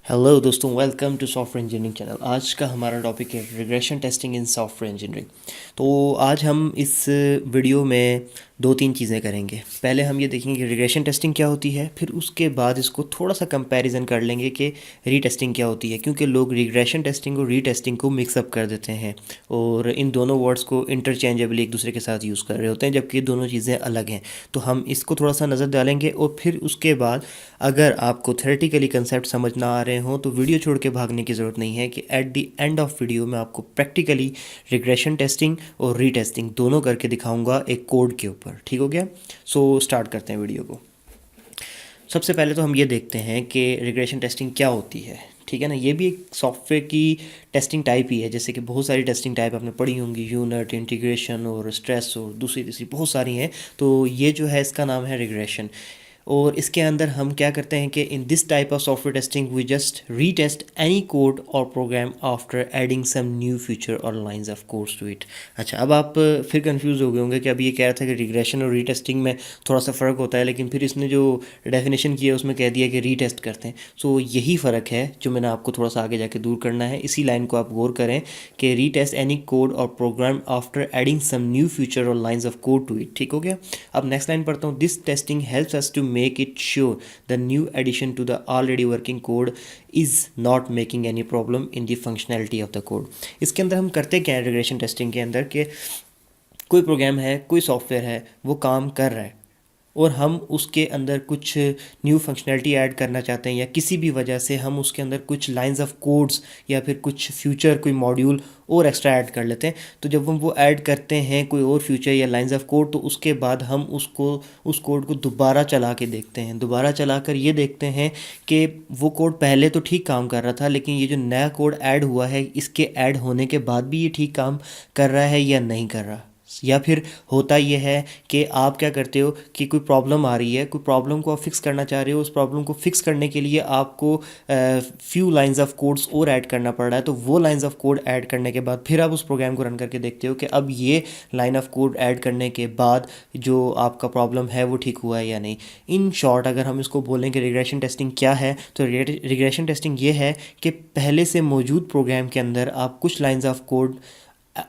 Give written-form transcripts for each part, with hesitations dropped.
Hello दोस्तों, welcome to software engineering channel. आज का हमारा टॉपिक है regression testing in software engineering. तो आज हम इस वीडियो में दो तीन चीज़ें करेंगे। पहले हम ये देखेंगे कि रिग्रेशन टेस्टिंग क्या होती है, फिर उसके बाद इसको थोड़ा सा कंपैरिजन कर लेंगे कि रीटेस्टिंग क्या होती है, क्योंकि लोग रिग्रेशन टेस्टिंग और रीटेस्टिंग को मिक्सअप कर देते हैं और इन दोनों वर्ड्स को इंटरचेंजेबली एक दूसरे के साथ यूज़ कर रहे होते हैं, जबकि दोनों चीज़ें अलग हैं। तो हम इसको थोड़ा सा नज़र डालेंगे और फिर उसके बाद अगर आपको थ्योरेटिकली कंसेप्ट समझ ना आ रहे हों तो वीडियो छोड़ के भागने की ज़रूरत नहीं है कि at the end of video मैं आपको प्रैक्टिकली रिग्रेशन टेस्टिंग और रीटेस्टिंग दोनों करके दिखाऊंगा एक कोड के ऊपर। ठीक हो गया? सो स्टार्ट करते हैं वीडियो को। सबसे पहले तो हम ये देखते हैं कि रिग्रेशन टेस्टिंग क्या होती है। ठीक है ना, ये भी एक सॉफ्टवेयर की टेस्टिंग टाइप ही है। जैसे कि बहुत सारी टेस्टिंग टाइप आपने पढ़ी होंगी, यूनिट, इंटीग्रेशन और स्ट्रेस और दूसरी तीसरी बहुत सारी हैं। तो ये जो है इसका नाम है रिग्रेशन। और इसके अंदर हम क्या करते हैं कि in this type of software testing we just retest any code or program after adding some new feature or lines of codes to it. अच्छा, अब आप फिर कंफ्यूज हो गए होंगे कि अभी ये कह रहा था कि रिग्रेशन और रीटेस्टिंग में थोड़ा सा फ़र्क होता है, लेकिन फिर इसने जो डेफिनेशन की है उसमें कह दिया कि रीटेस्ट करते हैं। सो यही फ़र्क है जो मैंने आपको थोड़ा सा आगे जाके दूर करना है। इसी लाइन को आप गौर करें कि retest any code or program after adding some new feature or lines of code to it. ठीक हो गया? अब नेक्स्ट लाइन पढ़ता हूँ। This testing helps us to make it sure the new addition to the already working code is not making any problem in the functionality of the code। इसके अंदर हम करते क्या है रिग्रेशन टेस्टिंग के अंदर कि कोई प्रोग्राम है, कोई सॉफ्टवेयर है, वो काम कर रहा है और हम उसके अंदर कुछ न्यू फंक्शनैलिटी ऐड करना चाहते हैं, या किसी भी वजह से हम उसके अंदर कुछ लाइंस ऑफ कोड्स या फिर कुछ फ्यूचर कोई मॉड्यूल और एक्स्ट्रा ऐड कर लेते हैं। तो जब हम वो ऐड करते हैं कोई और फ्यूचर या लाइंस ऑफ कोड, तो उसके बाद हम उसको उस कोड को दोबारा चला के देखते हैं। दोबारा चला कर ये देखते हैं कि वो कोड पहले तो ठीक काम कर रहा था, लेकिन ये जो नया कोड ऐड हुआ है, इसके ऐड होने के बाद भी ये ठीक काम कर रहा है या नहीं कर रहा। या फिर होता यह है कि आप क्या करते हो कि कोई प्रॉब्लम आ रही है, कोई प्रॉब्लम को आप फिक्स करना चाह रहे हो, उस प्रॉब्लम को फिक्स करने के लिए आपको फ्यू लाइंस ऑफ कोड्स और ऐड करना पड़ रहा है। तो वो लाइंस ऑफ कोड ऐड करने के बाद फिर आप उस प्रोग्राम को रन करके देखते हो कि अब ये लाइन ऑफ कोड ऐड करने के बाद जो आपका प्रॉब्लम है वो ठीक हुआ है या नहीं। इन शॉर्ट अगर हम इसको बोलें कि रिग्रेशन टेस्टिंग क्या है, तो रिग्रेशन टेस्टिंग ये है कि पहले से मौजूद प्रोग्राम के अंदर आप कुछ लाइंस ऑफ कोड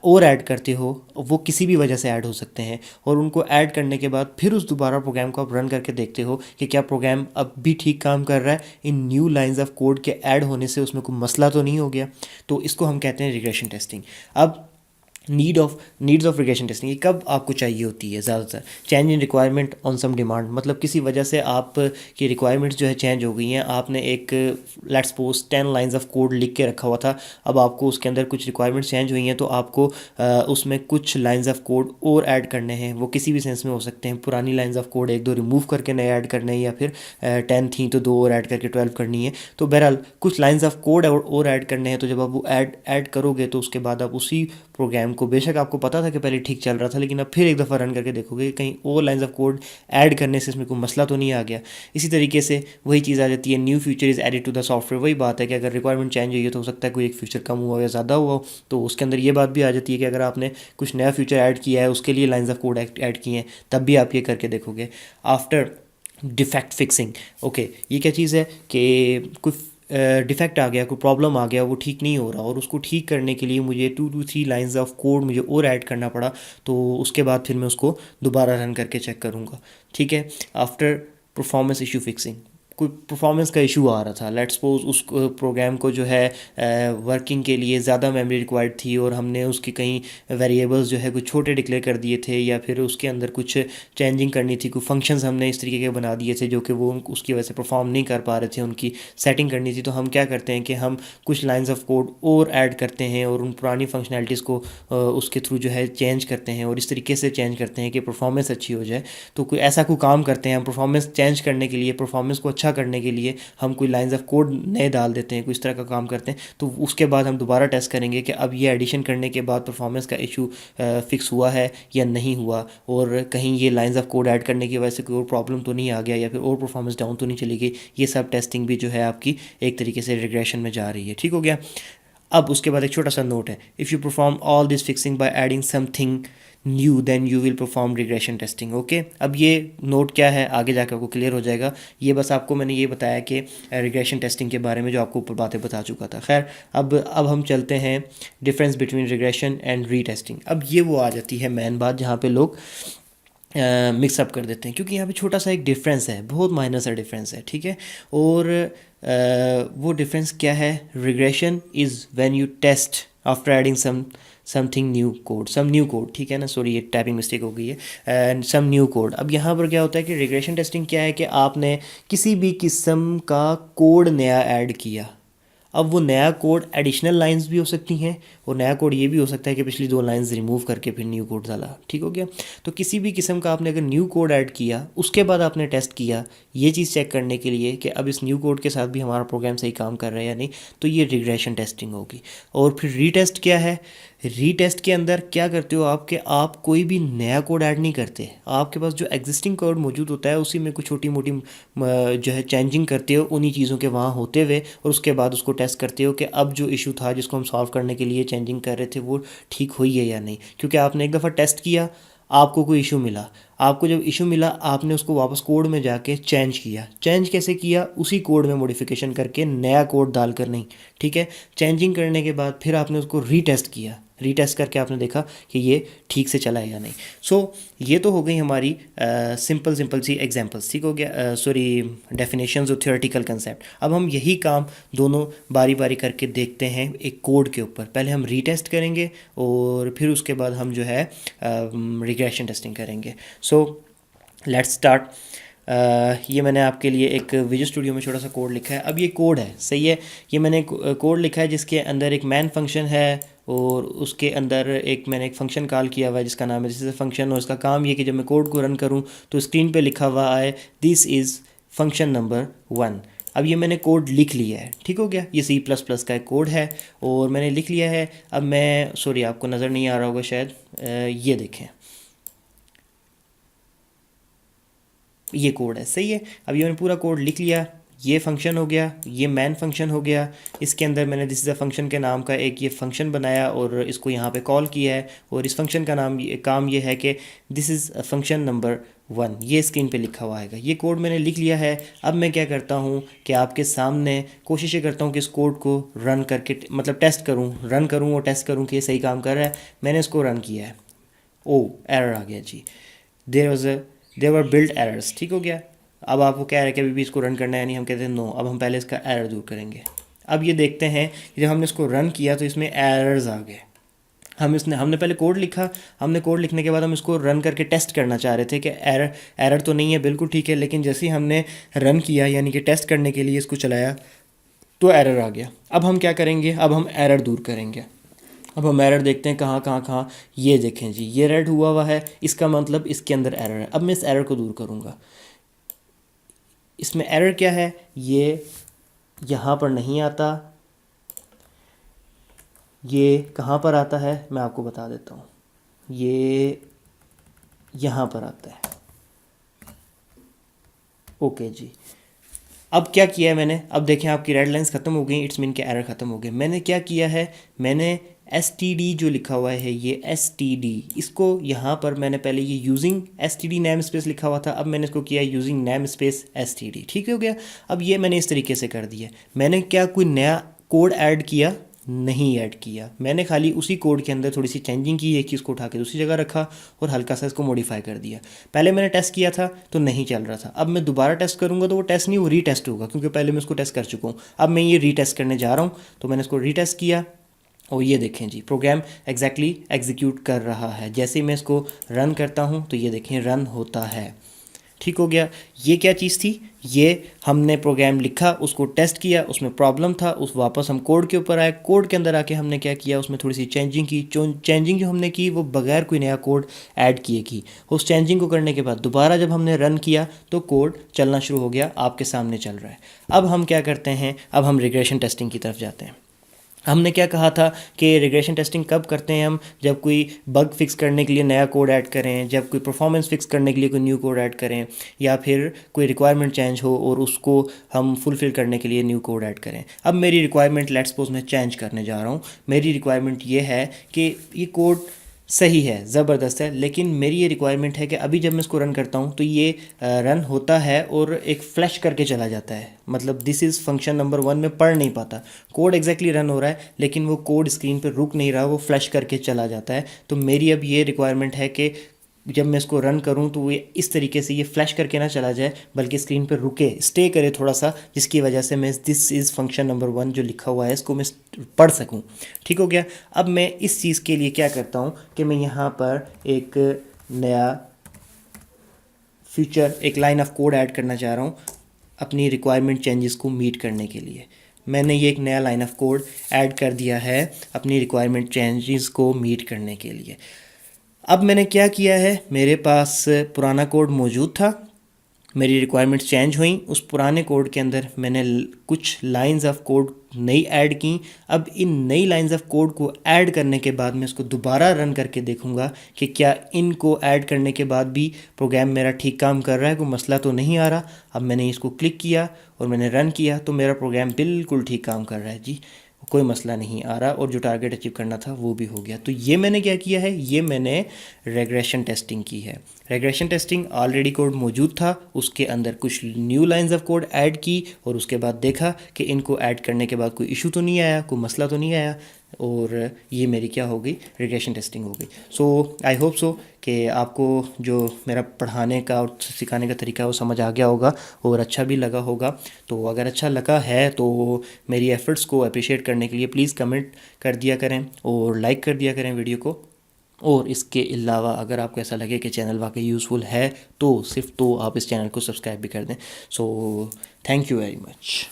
और ऐड करते हो, वो किसी भी वजह से ऐड हो सकते हैं, और उनको ऐड करने के बाद फिर उस दोबारा प्रोग्राम को आप रन करके देखते हो कि क्या प्रोग्राम अब भी ठीक काम कर रहा है, इन न्यू लाइंस ऑफ कोड के ऐड होने से उसमें कोई मसला तो नहीं हो गया। तो इसको हम कहते हैं रिग्रेशन टेस्टिंग। अब नीड्स ऑफ रिग्रेशन टेस्टिंग ये कब आपको चाहिए होती है ज़्यादातर? Change in requirement on some demand, मतलब किसी वजह से आप की रिक्वायरमेंट्स जो है चेंज हो गई हैं। आपने एक let's suppose 10 lines of code लिख के रखा हुआ था, अब आपको उसके अंदर कुछ रिक्वायरमेंट्स चेंज हुई हैं, तो आपको उसमें कुछ लाइंस ऑफ कोड और ऐड करने हैं। वो किसी भी सेंस में हो सकते हैं, पुरानी लाइंस ऑफ कोड एक दो रिमूव करके नए ऐड करने हैं, या फिर 10 थी तो दो और ऐड करके 12 करनी है। तो बहरहाल कुछ लाइंस ऑफ कोड और ऐड करने हैं। तो जब आप वो ऐड करोगे तो उसके बाद आप उसी प्रोग्राम को, बेशक आपको पता था कि पहले ठीक चल रहा था, लेकिन अब फिर एक दफ़ा रन करके देखोगे कहीं और लाइंस ऑफ कोड ऐड करने से इसमें कोई मसला तो नहीं आ गया। इसी तरीके से वही चीज़ आ जाती है, new feature is added to the software. वही बात है कि अगर रिक्वायरमेंट चेंज हुई है तो हो सकता है कोई एक फीचर कम हुआ या ज़्यादा हुआ हो। तो उसके अंदर ये बात भी आ जाती है कि अगर आपने कुछ नया फीचर ऐड किया है, उसके लिए लाइंस ऑफ कोड ऐड किए हैं, तब भी आप ये करके देखोगे। आफ्टर डिफेक्ट फिक्सिंग, ओके, ये क्या चीज़ है कि कुछ डिफेक्ट आ गया, कोई प्रॉब्लम आ गया, वो ठीक नहीं हो रहा, और उसको ठीक करने के लिए मुझे 2 to 3 लाइंस ऑफ कोड मुझे और ऐड करना पड़ा। तो उसके बाद फिर मैं उसको दोबारा रन करके चेक करूँगा। ठीक है? आफ्टर परफॉर्मेंस इशू फिक्सिंग, कोई परफॉर्मेंस का इशू आ रहा था, लेट्स सपोज उस प्रोग्राम को जो है वर्किंग के लिए ज़्यादा मेमोरी रिक्वायर्ड थी, और हमने उसके कहीं वेरिएबल्स जो है कुछ छोटे डिक्लेयर कर दिए थे, या फिर उसके अंदर कुछ चेंजिंग करनी थी, कुछ फंक्शंस हमने इस तरीके के बना दिए थे जो कि वो उसकी वजह से परफॉर्म नहीं कर पा रहे थे, उनकी सेटिंग करनी थी। तो हम क्या करते हैं कि हम कुछ लाइंस ऑफ कोड और ऐड करते हैं और उन पुरानी फंक्शनैलिटीज़ को उसके थ्रू जो है चेंज करते हैं, और इस तरीके से चेंज करते हैं कि परफॉर्मेंस अच्छी हो जाए। तो कोई ऐसा कोई काम करते हैं हम परफॉर्मेंस चेंज करने के लिए, परफॉर्मेंस को अच्छा करने के लिए हम कोई लाइंस ऑफ कोड नए डाल देते हैं, कोई इस तरह का काम करते हैं। तो उसके बाद हम दोबारा टेस्ट करेंगे कि अब ये एडिशन करने के बाद परफॉर्मेंस का इशू फिक्स हुआ है या नहीं हुआ, और कहीं ये लाइंस ऑफ कोड ऐड करने की वजह से कोई और प्रॉब्लम तो नहीं आ गया, या फिर और परफॉर्मेंस डाउन तो नहीं चली गई। ये सब टेस्टिंग भी जो है आपकी एक तरीके से रिग्रेशन में जा रही है। ठीक हो गया? अब उसके बाद एक छोटा सा नोट है, if you perform all this fixing by adding something new then you will perform regression testing. Okay, अब ये नोट क्या है आगे जाकर आपको क्लियर हो जाएगा। ये बस आपको मैंने ये बताया कि रिग्रेशन टेस्टिंग के बारे में जो आपको ऊपर बातें बता चुका था। खैर, अब हम चलते हैं difference between regression and retesting. अब ये वो आ जाती है मेन बात जहाँ पे लोग मिक्सअप कर देते हैं, क्योंकि यहाँ पे छोटा सा एक डिफरेंस है, बहुत माइनर सा डिफरेंस है, ठीक है। और वो डिफरेंस क्या है, regression is when you test after adding something new code, some new code, ठीक है ना, सॉरी ये टाइपिंग मिस्टेक हो गई है, एंड सम न्यू कोड। अब यहाँ पर क्या होता है कि रिग्रेशन टेस्टिंग क्या है कि आपने किसी भी किस्म का कोड नया ऐड किया। अब वो नया कोड एडिशनल लाइंस भी हो सकती हैं, और नया कोड ये भी हो सकता है कि पिछली 2 लाइंस रिमूव करके फिर न्यू कोड डाला, ठीक हो गया। तो किसी भी किस्म का आपने अगर न्यू कोड ऐड किया, उसके बाद आपने टेस्ट किया ये चीज़ चेक करने के लिए कि अब इस न्यू कोड के साथ भी हमारा प्रोग्राम सही काम कर रहा है या नहीं, तो ये रिग्रेशन टेस्टिंग होगी। और फिर रीटेस्ट क्या है, रीटेस्ट के अंदर क्या करते हो आप कि आप कोई भी नया कोड ऐड नहीं करते, आपके पास जो एग्जिस्टिंग कोड मौजूद होता है उसी में कुछ छोटी मोटी जो है चेंजिंग करते हो उन्हीं चीज़ों के वहाँ होते हुए, और उसके बाद उसको टेस्ट करते हो कि अब जो इशू था जिसको हम सॉल्व करने के लिए चेंजिंग कर रहे थे वो ठीक हुई है या नहीं। क्योंकि आपने एक दफ़ा टेस्ट किया, आपको कोई इशू मिला, आपको जब इशू मिला आपने उसको वापस कोड में जाके चेंज किया। चेंज कैसे किया, उसी कोड में मॉडिफिकेशन करके, नया कोड डालकर नहीं, ठीक है। चेंजिंग करने के बाद फिर आपने उसको रीटेस्ट किया, रीटेस्ट करके आपने देखा कि ये ठीक से चला है या नहीं। सो ये तो हो गई हमारी सिंपल सी एग्जांपल्स, ठीक हो गया, सॉरी डेफिनेशंस और थ्योरेटिकल कंसेप्ट। अब हम यही काम दोनों बारी बारी करके देखते हैं एक कोड के ऊपर। पहले हम रीटेस्ट करेंगे और फिर उसके बाद हम जो है रिग्रेशन टेस्टिंग करेंगे। So let's start. ये मैंने आपके लिए एक विजुअल स्टूडियो में छोटा सा कोड लिखा है। अब ये कोड है, सही है, ये मैंने कोड लिखा है जिसके अंदर एक मैन फंक्शन है और उसके अंदर मैंने एक फ़ंक्शन कॉल किया हुआ है जिसका नाम है दिस इज़ अ फंक्शन। और इसका काम ये कि जब मैं कोड को रन करूँ तो स्क्रीन पे लिखा हुआ आए दिस इज़ फंक्शन नंबर 1। अब ये मैंने कोड लिख लिया है, ठीक हो गया। ये C++ का एक कोड है और मैंने लिख लिया है। अब मैं, सॉरी आपको नज़र नहीं आ रहा होगा शायद, ये देखें, ये कोड है, सही है। अब ये मैंने पूरा कोड लिख लिया, ये फंक्शन हो गया, ये मैन फंक्शन हो गया। इसके अंदर मैंने दिस इज़ अ फंक्शन के नाम का एक ये फंक्शन बनाया और इसको यहाँ पे कॉल किया है। और इस फंक्शन का काम ये है कि this is a function number 1, ये स्क्रीन पे लिखा हुआ है। ये कोड मैंने लिख लिया है। अब मैं क्या करता हूँ कि आपके सामने कोशिश करता हूँ कि इस कोड को रन करके, मतलब टेस्ट करूँ, रन करूँ और टेस्ट करूँ कि ये सही काम कर रहा है। मैंने इसको रन किया है, ओ एरर आ गया जी, देयर वर बिल्ट एरर्स, ठीक हो गया। अब आपको क्या है कि अभी भी इसको रन करना है, यानी हम कहते हैं नो। अब हम पहले इसका एरर दूर करेंगे। अब ये देखते हैं कि जब हमने इसको रन किया तो इसमें एरर्स आ गए। हमने पहले कोड लिखा, हमने कोड लिखने के बाद हम इसको रन करके टेस्ट करना चाह रहे थे कि एरर तो नहीं है, बिल्कुल ठीक है। लेकिन जैसे ही हमने रन किया यानी कि टेस्ट करने के लिए इसको चलाया तो एरर आ गया। अब हम क्या करेंगे, अब हम एरर दूर करेंगे। अब हम एरर देखते हैं कहाँ, ये देखें जी, ये रेड हुआ है, इसका मतलब इसके अंदर एरर है। अब मैं इस एरर को दूर करूँगा। इसमें एरर क्या है, ये यहाँ पर नहीं आता, ये कहाँ पर आता है मैं आपको बता देता हूँ, ये यहाँ पर आता है। ओके जी, अब क्या किया है मैंने, अब देखें आपकी रेड लाइंस ख़त्म हो गई, इट्स मीन के एरर ख़त्म हो गए। मैंने क्या किया है, मैंने std जो लिखा हुआ है, ये std, इसको यहाँ पर मैंने पहले ये यूजिंग std नेम स्पेस लिखा हुआ था, अब मैंने इसको किया यूजिंग नेम स्पेस std, ठीक हो गया। अब ये मैंने इस तरीके से कर दिया। मैंने क्या कोई नया कोड ऐड किया, नहीं ऐड किया, मैंने खाली उसी कोड के अंदर थोड़ी सी चेंजिंग की, एक चीज़ को उठा के दूसरी जगह रखा और हल्का सा इसको मॉडिफाई कर दिया। पहले मैंने टेस्ट किया था तो नहीं चल रहा था, अब मैं दोबारा टेस्ट करूंगा तो वो टेस्ट नहीं, वो रीटेस्ट होगा, क्योंकि पहले मैं उसको टेस्ट कर चुका हूँ। अब मैं ये रीटेस्ट करने जा रहा हूँ, तो मैंने इसको रीटेस्ट किया और ये देखें जी, प्रोग्राम एग्जैक्टली एग्जीक्यूट कर रहा है। जैसे ही मैं इसको रन करता हूँ तो ये देखें रन होता है, ठीक हो गया। ये क्या चीज़ थी, ये हमने प्रोग्राम लिखा, उसको टेस्ट किया, उसमें प्रॉब्लम था, उस वापस हम कोड के ऊपर आए, कोड के अंदर आके हमने क्या किया, उसमें थोड़ी सी चेंजिंग की। चेंजिंग जो हमने की वो बगैर कोई नया कोड ऐड किए की। उस चेंजिंग को करने के बाद दोबारा जब हमने रन किया तो कोड चलना शुरू हो गया, आपके सामने चल रहा है। अब हम क्या करते हैं, अब हम रिग्रेशन टेस्टिंग की तरफ जाते हैं। हमने क्या कहा था कि रिग्रेशन टेस्टिंग कब करते हैं हम, जब कोई बग फिक्स करने के लिए नया कोड ऐड करें, जब कोई परफॉर्मेंस फिक्स करने के लिए कोई न्यू कोड ऐड करें, या फिर कोई रिक्वायरमेंट चेंज हो और उसको हम फुलफ़िल करने के लिए न्यू कोड ऐड करें। अब मेरी रिक्वायरमेंट लेट्स सपोज मैं चेंज करने जा रहा हूँ। मेरी रिक्वायरमेंट ये है कि ये कोड सही है, ज़बरदस्त है, लेकिन मेरी ये रिक्वायरमेंट है कि अभी जब मैं इसको रन करता हूँ तो ये रन होता है और एक फ्लैश करके चला जाता है। मतलब दिस इज़ फंक्शन नंबर 1 में पढ़ नहीं पाता, कोड एग्जैक्टली रन हो रहा है लेकिन वो कोड स्क्रीन पर रुक नहीं रहा, वो फ्लैश करके चला जाता है। तो मेरी अब ये रिक्वायरमेंट है कि जब मैं इसको रन करूं तो ये इस तरीके से ये फ्लैश करके ना चला जाए, बल्कि स्क्रीन पर रुके, स्टे करे थोड़ा सा, जिसकी वजह से मैं दिस इज़ फंक्शन नंबर 1 जो लिखा हुआ है इसको मैं पढ़ सकूं। ठीक हो गया। अब मैं इस चीज़ के लिए क्या करता हूं कि मैं यहाँ पर एक नया फ्यूचर, एक लाइन ऑफ कोड ऐड करना चाह रहा हूँ अपनी रिक्वायरमेंट चेंजेस को मीट करने के लिए। मैंने ये एक नया लाइन ऑफ कोड ऐड कर दिया है अपनी रिक्वायरमेंट चेंजेस को मीट करने के लिए। अब मैंने क्या किया है, मेरे पास पुराना कोड मौजूद था, मेरी रिक्वायरमेंट्स चेंज हुई, उस पुराने कोड के अंदर मैंने कुछ लाइंस ऑफ कोड नई ऐड की। अब इन नई लाइंस ऑफ कोड को ऐड करने के बाद मैं इसको दोबारा रन करके देखूंगा कि क्या इनको ऐड करने के बाद भी प्रोग्राम मेरा ठीक काम कर रहा है, कोई मसला तो नहीं आ रहा। अब मैंने इसको क्लिक किया और मैंने रन किया तो मेरा प्रोग्राम बिल्कुल ठीक काम कर रहा है जी, कोई मसला नहीं आ रहा और जो टारगेट अचीव करना था वो भी हो गया। तो ये मैंने क्या किया है, ये मैंने रेग्रेशन टेस्टिंग की है। रेग्रेशन टेस्टिंग ऑलरेडी कोड मौजूद था, उसके अंदर कुछ new lines of code add की और उसके बाद देखा कि इनको ऐड करने के बाद कोई इशू तो नहीं आया, कोई मसला तो नहीं आया, और ये मेरी क्या हो गई, रिग्रेशन टेस्टिंग हो गई। सो आई होप सो कि आपको जो मेरा पढ़ाने का और सिखाने का तरीका है वो समझ आ गया होगा और अच्छा भी लगा होगा। तो अगर अच्छा लगा है तो मेरी एफ़र्ट्स को अप्रिशिएट करने के लिए प्लीज़ कमेंट कर दिया करें और लाइक कर दिया करें वीडियो को। और इसके अलावा अगर आपको ऐसा लगे कि चैनल वाकई यूज़फुल है तो सिर्फ तो आप इस चैनल को सब्सक्राइब भी कर दें। So thank you very much.